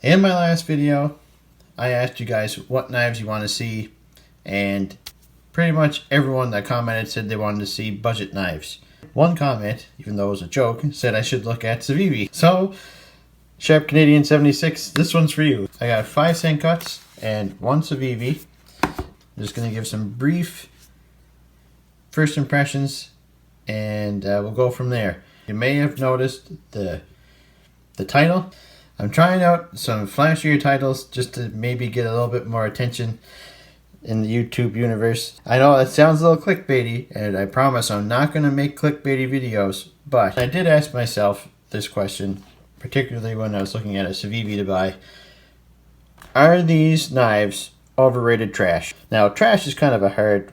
In my last video, I asked you guys what knives you want to see, and pretty much everyone that commented said they wanted to see budget knives. One comment, even though it was a joke, said I should look at Civivi. So, Sharp Canadian 76, this one's for you. I got 5-cent cuts and one Civivi. I'm just going to give some brief first impressions, and we'll go from there. You may have noticed the title. I'm trying out some flashier titles just to maybe get a little bit more attention in the YouTube universe. I know it sounds a little clickbaity, and I promise I'm not going to make clickbaity videos, but I did ask myself this question, particularly when I was looking at a Civivi to buy. Are these knives overrated trash? Now, trash is kind of a hard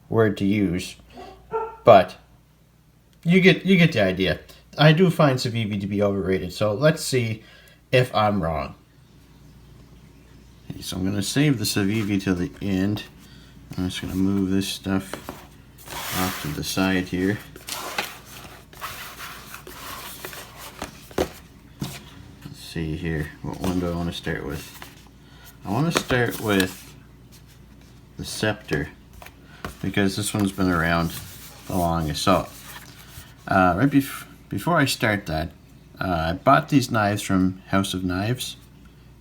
word to use, but you get the idea. I do find Civivi to be overrated, so let's see if I'm wrong. Okay, so I'm going to save the Civivi till the end. I'm just going to move this stuff off to the side here. Let's see here. What one do I want to start with? I want to start with the Scepter, because this one's been around the longest. So, before I start that, I bought these knives from House of Knives.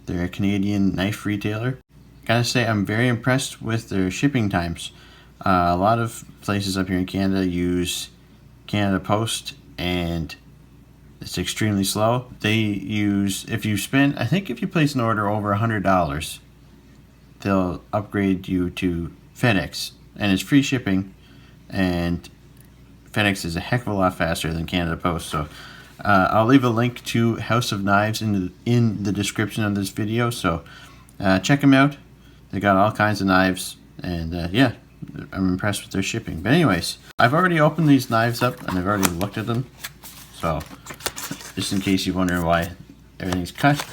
They're a Canadian knife retailer. Gotta say, I'm very impressed with their shipping times. A lot of places up here in Canada use Canada Post, and it's extremely slow. They use, I think if you place an order over $100, they'll upgrade you to FedEx, and it's free shipping, and FedEx is a heck of a lot faster than Canada Post. So I'll leave a link to House of Knives in the description of this video, so check them out. They got all kinds of knives, and yeah, I'm impressed with their shipping. But anyways, I've already opened these knives up, and I've already looked at them, so just in case you wonder why everything's cut,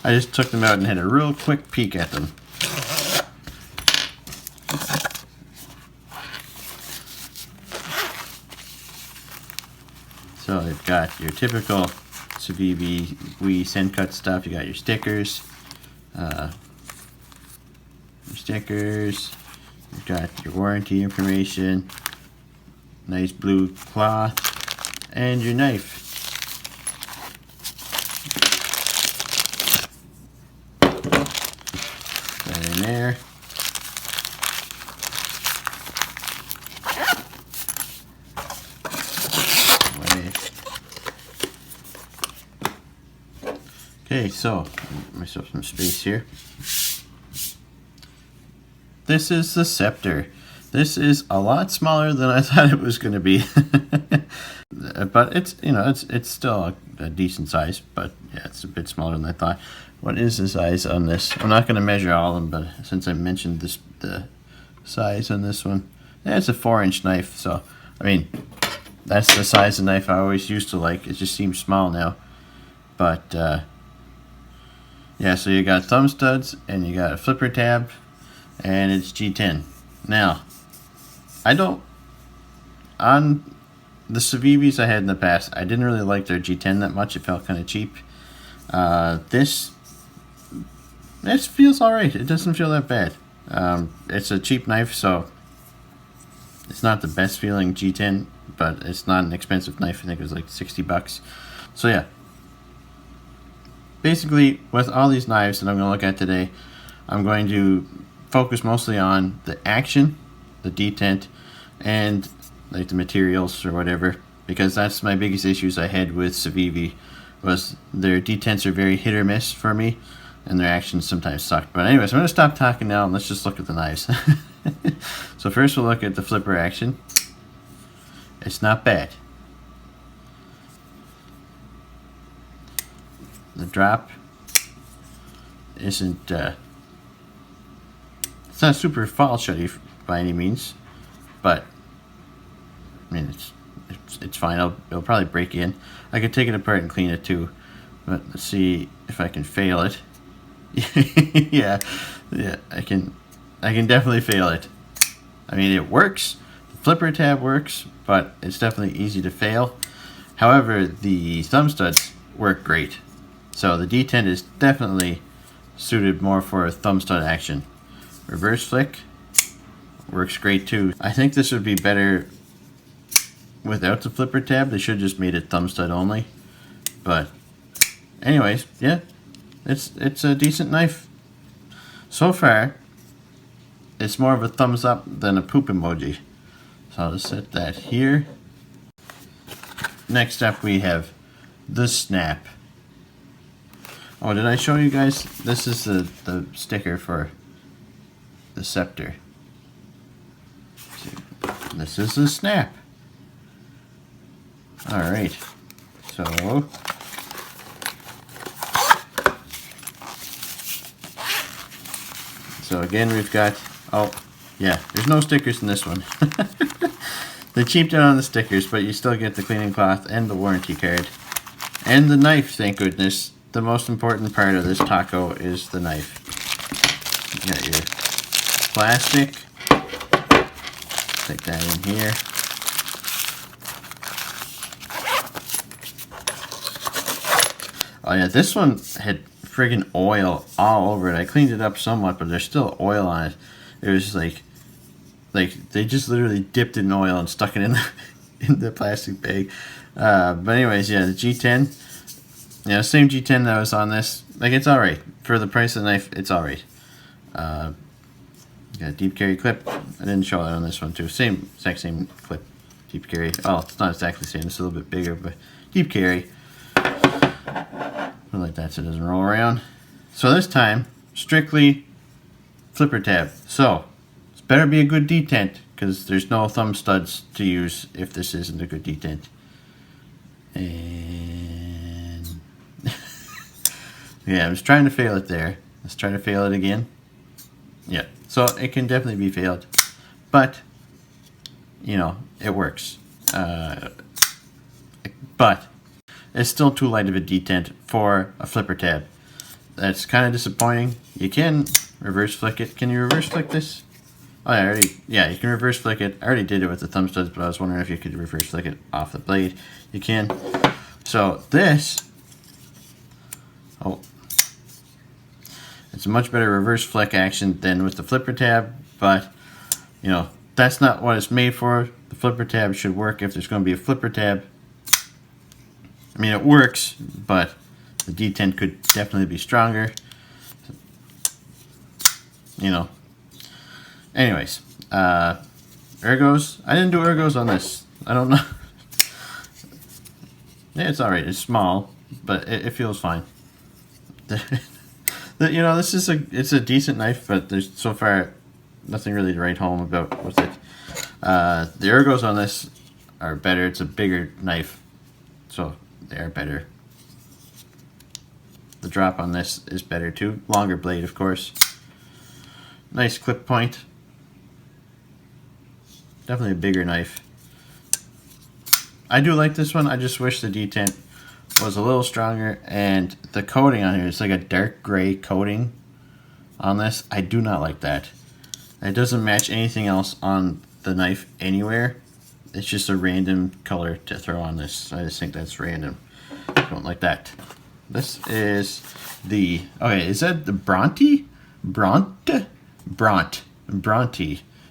I just took them out and had a real quick peek at them. So they've got your typical Civivi send cut stuff. You got your stickers, you've got your warranty information, nice blue cloth, and your knife. That in there. Okay, so give myself some space here. This is the Scepter. This is a lot smaller than I thought it was going to be, but it's still a decent size. But yeah, it's a bit smaller than I thought. What is the size on this? I'm not going to measure all of them, but since I mentioned the size on this one, yeah, it's a 4-inch knife. So I mean, that's the size of knife I always used to like. It just seems small now, but. Yeah, so you got thumb studs, and you got a flipper tab, and it's G10. Now, on the Civivis I had in the past, I didn't really like their G10 that much. It felt kind of cheap. This feels alright. It doesn't feel that bad. It's a cheap knife, so it's not the best feeling G10, but it's not an expensive knife. I think it was like $60. So yeah. Basically, with all these knives that I'm going to look at today, I'm going to focus mostly on the action, the detent, and like the materials or whatever, because that's my biggest issues I had with Civivi, was their detents are very hit or miss for me, and their actions sometimes suck. But anyways, I'm going to stop talking now and let's just look at the knives. So first we'll look at the flipper action. It's not bad. The drop isn't, it's not super fall shutty by any means, but I mean, it's fine. It'll probably break in. I could take it apart and clean it too, but let's see if I can fail it. yeah, I can definitely fail it. I mean, it works. The flipper tab works, but it's definitely easy to fail. However, the thumb studs work great. So the detent is definitely suited more for thumb stud action. Reverse flick works great too. I think this would be better without the flipper tab. They should just made it thumb stud only. But anyways, yeah, it's a decent knife. So far, it's more of a thumbs up than a poop emoji. So I'll just set that here. Next up we have the snap. Oh, did I show you guys? This is the sticker for the scepter. This is the snap. Alright. So again we've got, oh yeah, there's no stickers in this one. They cheaped out on the stickers, but you still get the cleaning cloth and the warranty card. And the knife, thank goodness. The most important part of this taco is the knife. You got your plastic. Stick that in here. Oh yeah, this one had friggin' oil all over it. I cleaned it up somewhat, but there's still oil on it. It was like they just literally dipped it in oil and stuck it in the plastic bag. But anyways, yeah, the G10. Yeah, same G10 that was on this. Like, it's alright. For the price of the knife, it's alright. Got a deep carry clip. I didn't show that on this one too. Exact same clip. Deep carry. Oh, it's not exactly the same. It's a little bit bigger, but deep carry. Like that so it doesn't roll around. So this time, strictly flipper tab. So, it's better be a good detent, because there's no thumb studs to use if this isn't a good detent. And yeah, I was trying to fail it there. Let's try to fail it again. Yeah, so it can definitely be failed, but you know, it works. But it's still too light of a detent for a flipper tab. That's kind of disappointing. You can reverse flick it. Can you reverse flick this? Oh, yeah, you can reverse flick it. I already did it with the thumb studs, but I was wondering if you could reverse flick it off the blade. You can. So this, oh, it's a much better reverse flick action than with the flipper tab, but you know, that's not what it's made for. The flipper tab should work if there's going to be a flipper tab. I mean, it works, but the detent could definitely be stronger. You know. Anyways, ergos. I didn't do ergos on this. I don't know. Yeah, it's alright. It's small, but it feels fine. You know, it's a decent knife, but there's so far nothing really to write home about with it. The ergos on this are better. It's a bigger knife, so they are better. The drop on this is better too. Longer blade, of course. Nice clip point. Definitely a bigger knife. I do like this one. I just wish the detent was a little stronger, and the coating on here is like a dark gray coating on this. I do not like that. It doesn't match anything else on the knife anywhere. It's just a random color to throw on this. I just think that's random. I don't like that. This is the, okay, is that the Bronte? Bronte?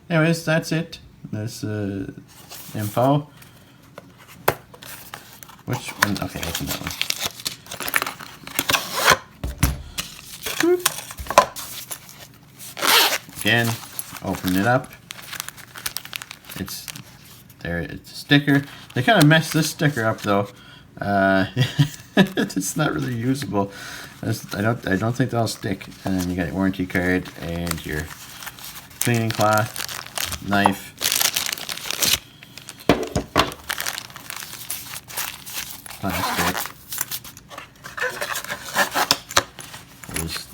Anyways, that's it. That's info. Which one? Okay, open that one. Again, open it up. It's there. It's a sticker. They kind of messed this sticker up though. It's not really usable. I don't think that'll stick. And then you got your warranty card and your cleaning cloth, knife. Plastic.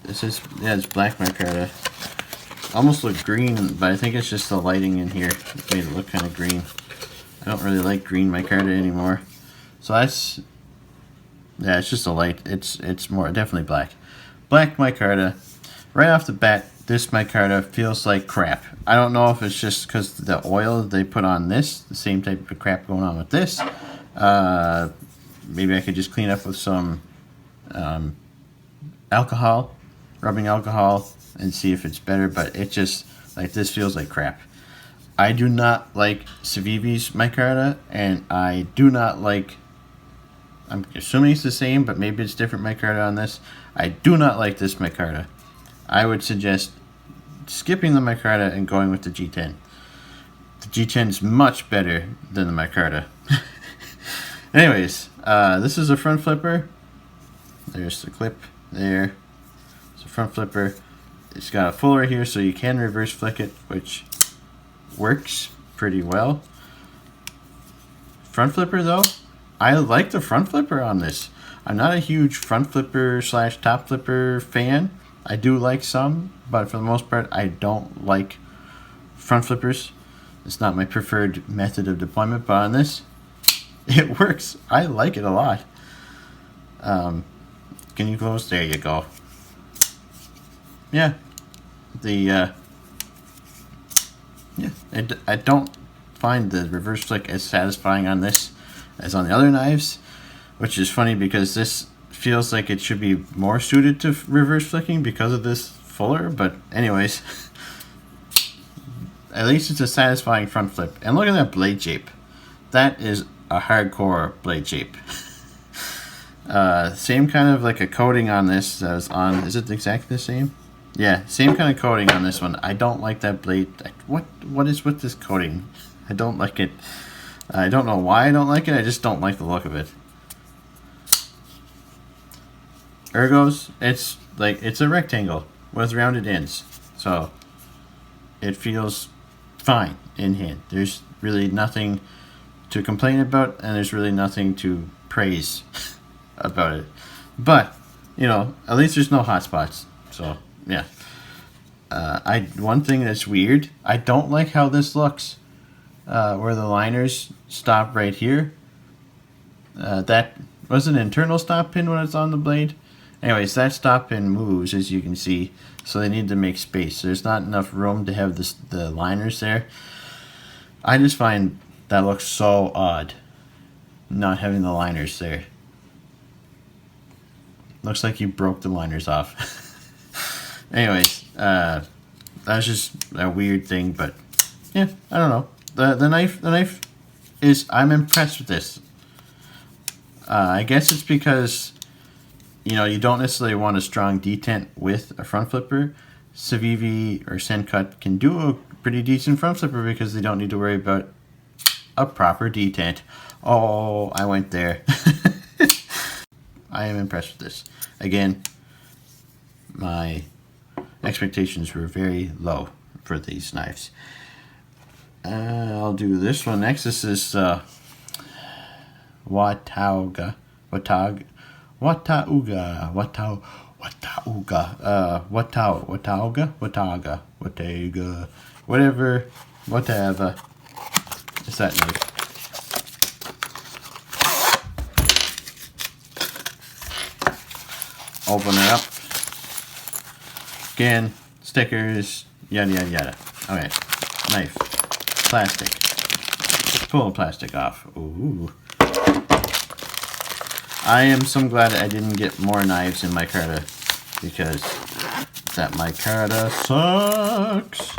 This is, yeah, it's black micarta. Almost look green, but I think it's just the lighting in here that made it look kind of green. I don't really like green micarta anymore. So that's, yeah, it's just a light. It's more definitely black. Black micarta. Right off the bat, this micarta feels like crap. I don't know if it's just because the oil they put on this, the same type of crap going on with this. Maybe I could just clean up with some alcohol, rubbing alcohol, and see if it's better, but it just, like, this feels like crap. I do not like Civivi's micarta, and I do not like, I'm assuming it's the same, but maybe it's different micarta on this. I do not like this micarta. I would suggest skipping the micarta and going with the G10. The G10 is much better than the micarta. Anyways, this is a front flipper. There's the clip there. It's a front flipper. It's got a fuller here so you can reverse flick it, which works pretty well. Front flipper though, I like the front flipper on this. I'm not a huge front flipper / top flipper fan. I do like some, but for the most part I don't like front flippers. It's not my preferred method of deployment, but on this, it works. I like it a lot. Can you close? There you go. Yeah. I don't find the reverse flick as satisfying on this as on the other knives, which is funny because this feels like it should be more suited to reverse flicking because of this fuller, but anyways, at least it's a satisfying front flip. And look at that blade shape. That is a hardcore blade shape. Same kind of like a coating on this as on, is it exactly the same? Yeah, same kind of coating on this one. I don't like that blade. What is with this coating? I don't like it. I don't know why I don't like it. I just don't like the look of it. Ergos, it's a rectangle with rounded ends, so it feels fine in hand. There's really nothing to complain about, and there's really nothing to praise about it. But you know, at least there's no hot spots. So yeah. One thing that's weird, I don't like how this looks, where the liners stop right here. That was an internal stop pin when it's on the blade. Anyways, that stop pin moves, as you can see, so they need to make space. There's not enough room to have the liners there. I just find that looks so odd, not having the liners there. Looks like you broke the liners off. Anyways, that's just a weird thing, but yeah, I don't know. The knife is, I'm impressed with this. I guess it's because, you know, you don't necessarily want a strong detent with a front flipper. Civivi or Sencut can do a pretty decent front flipper because they don't need to worry about a proper detent. Oh, I went there. I am impressed with this. Again, my expectations were very low for these knives. I'll do this one next. This is Watauga, whatever. It's that knife. Open it up. Again, stickers, yada yada yada. Okay, knife, plastic. Pull the plastic off. Ooh. I am so glad I didn't get more knives in micarta, because that micarta sucks.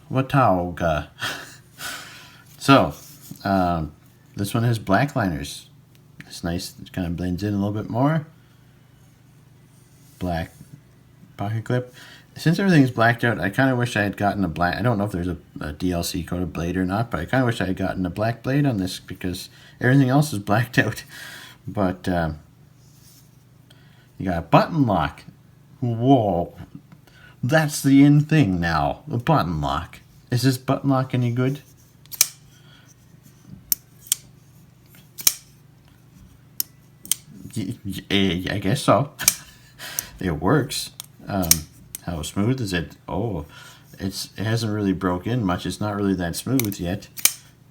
Watauga. So, this one has black liners. It's nice. It kind of blends in a little bit more. Black pocket clip. Since everything's blacked out, I kind of wish I had gotten a black. I don't know if there's a DLC coated blade or not, but I kind of wish I had gotten a black blade on this because everything else is blacked out. But you got a button lock. Whoa, that's the in thing now. A button lock. Is this button lock any good? I guess so. It works. How smooth is it? Oh, it hasn't really broke in much. It's not really that smooth yet.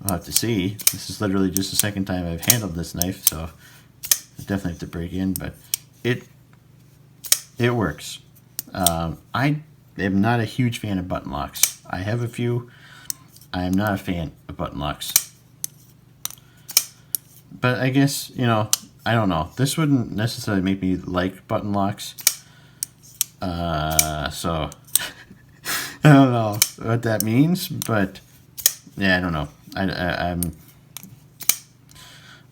We'll have to see. This is literally just the second time I've handled this knife, so I definitely have to break in, but it works. I am not a huge fan of button locks. I have a few. I am not a fan of button locks. But I guess, you know, I don't know. This wouldn't necessarily make me like button locks. So I don't know what that means, but yeah, I don't know.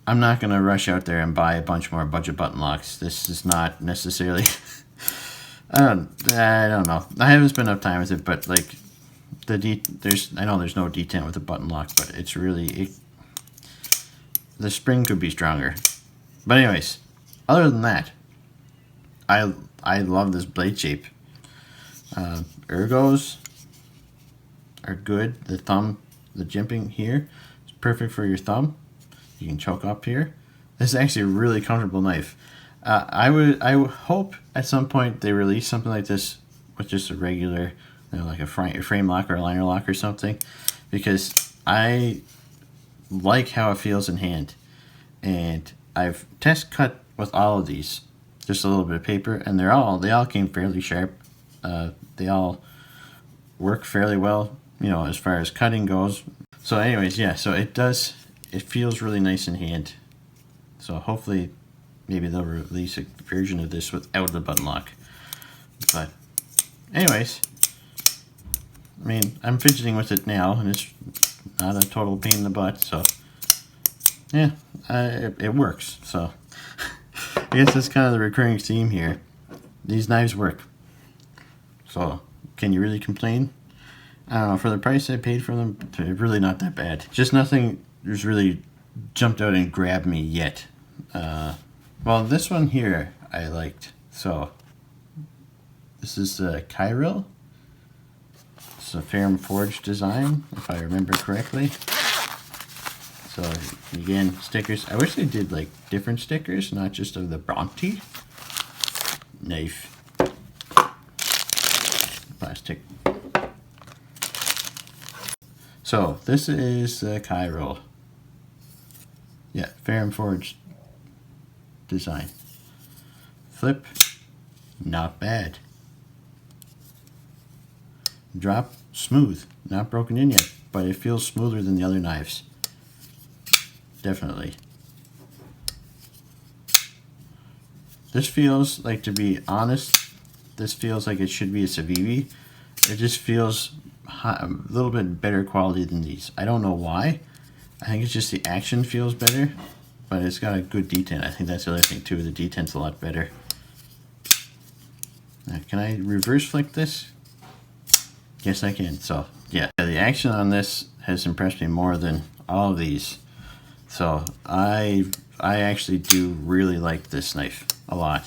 I'm not gonna rush out there and buy a bunch more budget button locks. This is not necessarily. I don't know. I haven't spent enough time with it, but like I know there's no detent with the button lock, but it's really the spring could be stronger. But anyways, other than that, I love this blade shape. Ergos are good. The thumb, the jimping here is perfect for your thumb. You can choke up here. This is actually a really comfortable knife. I would hope at some point they release something like this with just a regular, you know, like a frame lock or a liner lock or something, because I like how it feels in hand. And I've test cut with all of these, just a little bit of paper, and they all came fairly sharp. They all work fairly well, you know, as far as cutting goes. So anyways, yeah, so it feels really nice in hand. So hopefully maybe they'll release a version of this without the button lock. But anyways, I mean, I'm fidgeting with it now, and it's not a total pain in the butt, so yeah, it works. So I guess that's kind of the recurring theme here. These knives work. So can you really complain? I don't know, for the price I paid for them, they're really not that bad. Just nothing has really jumped out and grabbed me yet. Well, this one here I liked. So this is the Kyril. It's a Ferrum Forge design, if I remember correctly. So again, stickers. I wish they did like different stickers, not just of the Bronte knife. Plastic. So this is the Kyril. Yeah, Ferrum Forge design. Flip, not bad. Drop, smooth, not broken in yet, but it feels smoother than the other knives. Definitely. This feels like, to be honest, this feels like it should be a Civivi. It just feels a little bit better quality than these. I don't know why. I think it's just the action feels better, but it's got a good detent. I think that's the other thing too. The detent's a lot better. Now, can I reverse flick this? Yes, I can. So yeah, the action on this has impressed me more than all of these. So I actually do really like this knife a lot.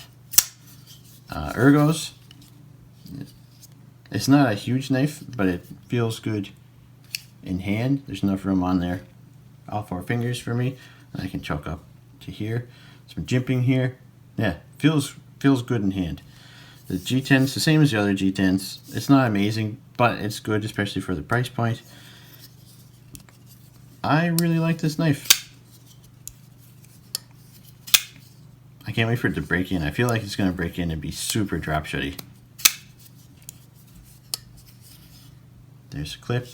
Ergos. It's not a huge knife, but it feels good in hand. There's enough room on there. All 4 fingers for me. I can choke up to here. Some jimping here. Yeah, feels good in hand. The G10's the same as the other G10s. It's not amazing, but it's good, especially for the price point. I really like this knife. I can't wait for it to break in. I feel like it's going to break in and be super drop shotty. There's a clip.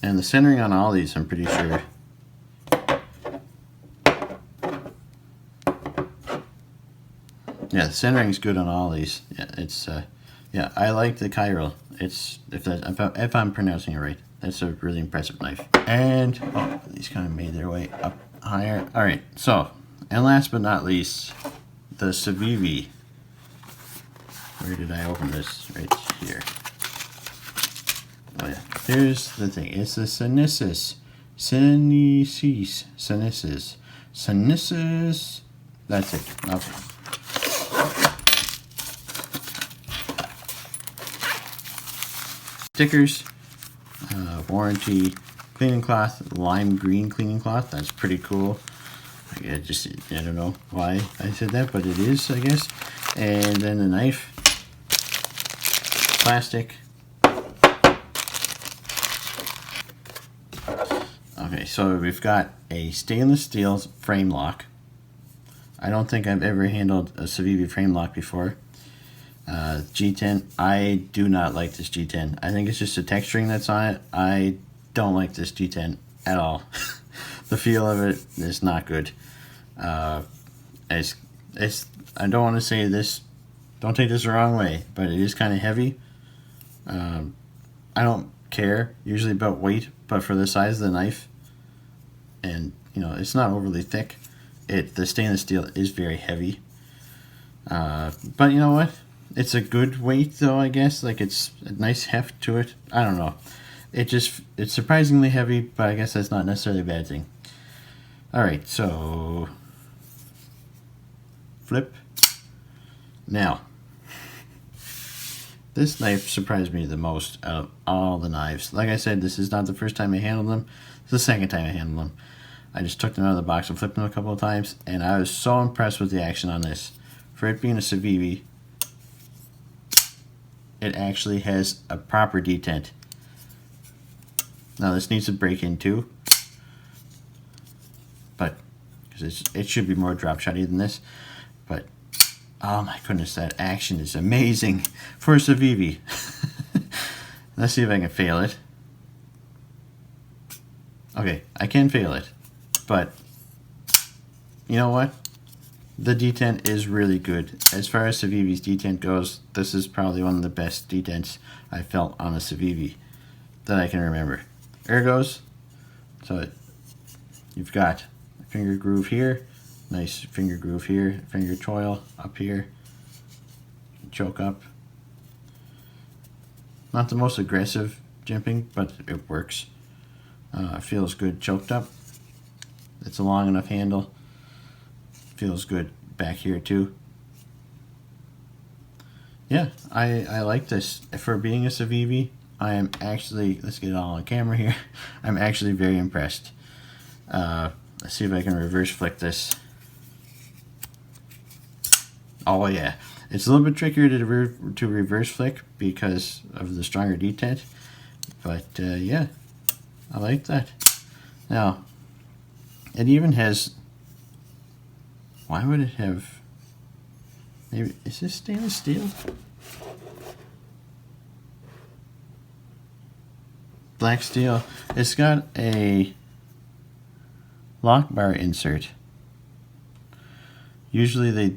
And the centering on all these, I'm pretty sure. Yeah, the centering's good on all these. Yeah, it's yeah, I like the Kyril. It's if I'm pronouncing it right, that's a really impressive knife. And oh, these kind of made their way up higher. All right, so and last but not least, the Civivi. Where did I open this? Right here. Oh yeah, here's the thing. It's the Synesis. Synesis. That's it. Okay. Stickers, warranty, cleaning cloth, lime green cleaning cloth. That's pretty cool. I don't know why I said that, but it is, I guess. And then the knife, plastic. Okay, so we've got a stainless steel frame lock. I don't think I've ever handled a Civivi frame lock before. G10, I do not like this G10. I think it's just the texturing that's on it. I don't like this G10 at all. The feel of it is not good. It's I don't want to say this, don't take this the wrong way, but it is kind of heavy. I don't care usually about weight, but for the size of the knife, and you know, it's not overly thick, the stainless steel is very heavy. But you know what? It's a good weight though, I guess. Like, it's a nice heft to it. I don't know. It's surprisingly heavy, but I guess that's not necessarily a bad thing. Alright, so flip. Now, this knife surprised me the most out of all the knives. Like I said, this is not the first time I handled them. It's the second time I handled them. I just took them out of the box and flipped them a couple of times, and I was so impressed with the action on this. For it being a Civivi, it actually has a proper detent. Now this needs to break in too, but because it should be more drop shotty than this. But oh my goodness, that action is amazing for a Civivi. Let's see if I can fail it. Okay, I can fail it, but you know what? The detent is really good. As far as Civivi's detent goes, this is probably one of the best detents I felt on a Civivi that I can remember. There it goes. So you've got a finger groove here, nice finger groove here, finger choil up here, choke up. Not the most aggressive jimping, but it works. Feels good choked up. It's a long enough handle. Feels good back here too. Yeah, I like this. For being a Civivi, I am actually, let's get it all on camera here, I'm actually very impressed. Let's see if I can reverse flick this. Oh yeah, it's a little bit trickier to reverse flick because of the stronger detent, but yeah, I like that. Now, it even has, why would it have, maybe, is this stainless steel? Black steel. It's got a lock bar insert. Usually they,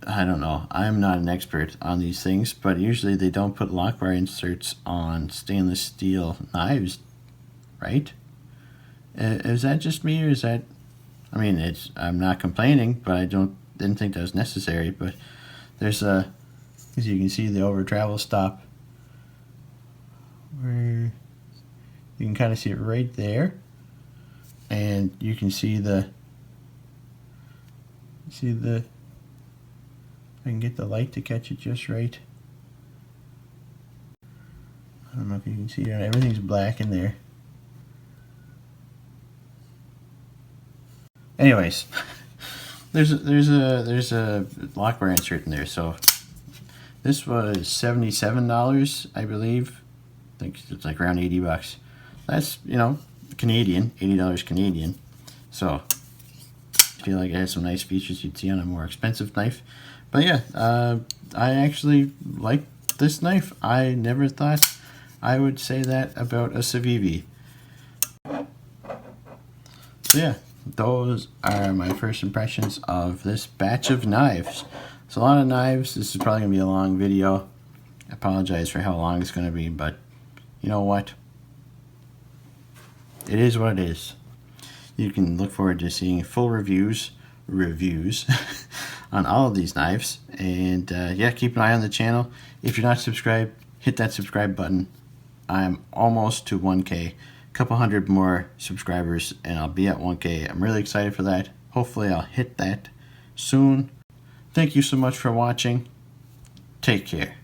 I don't know, I'm not an expert on these things, but usually they don't put lock bar inserts on stainless steel knives, right? Is that just me, or is that, I mean, I'm not complaining, but I didn't think that was necessary. But there's a, as you can see, the over travel stop, where you can kind of see it right there, and you can see I can get the light to catch it just right. I don't know if you can see it. Everything's black in there. Anyways, there's a lock bar insert in there. So this was $77, I believe. I think it's like around 80 bucks. That's, you know, Canadian, $80 Canadian. So I feel like it has some nice features you'd see on a more expensive knife. But yeah, I actually like this knife. I never thought I would say that about a Civivi. So yeah, those are my first impressions of this batch of knives. It's a lot of knives. This is probably going to be a long video. I apologize for how long it's going to be, but you know what? It is what it is. You can look forward to seeing full reviews on all of these knives. And yeah, keep an eye on the channel. If you're not subscribed, hit that subscribe button. I'm almost to 1K. Couple hundred more subscribers and I'll be at 1K. I'm really excited for that. Hopefully I'll hit that soon. Thank you so much for watching. Take care.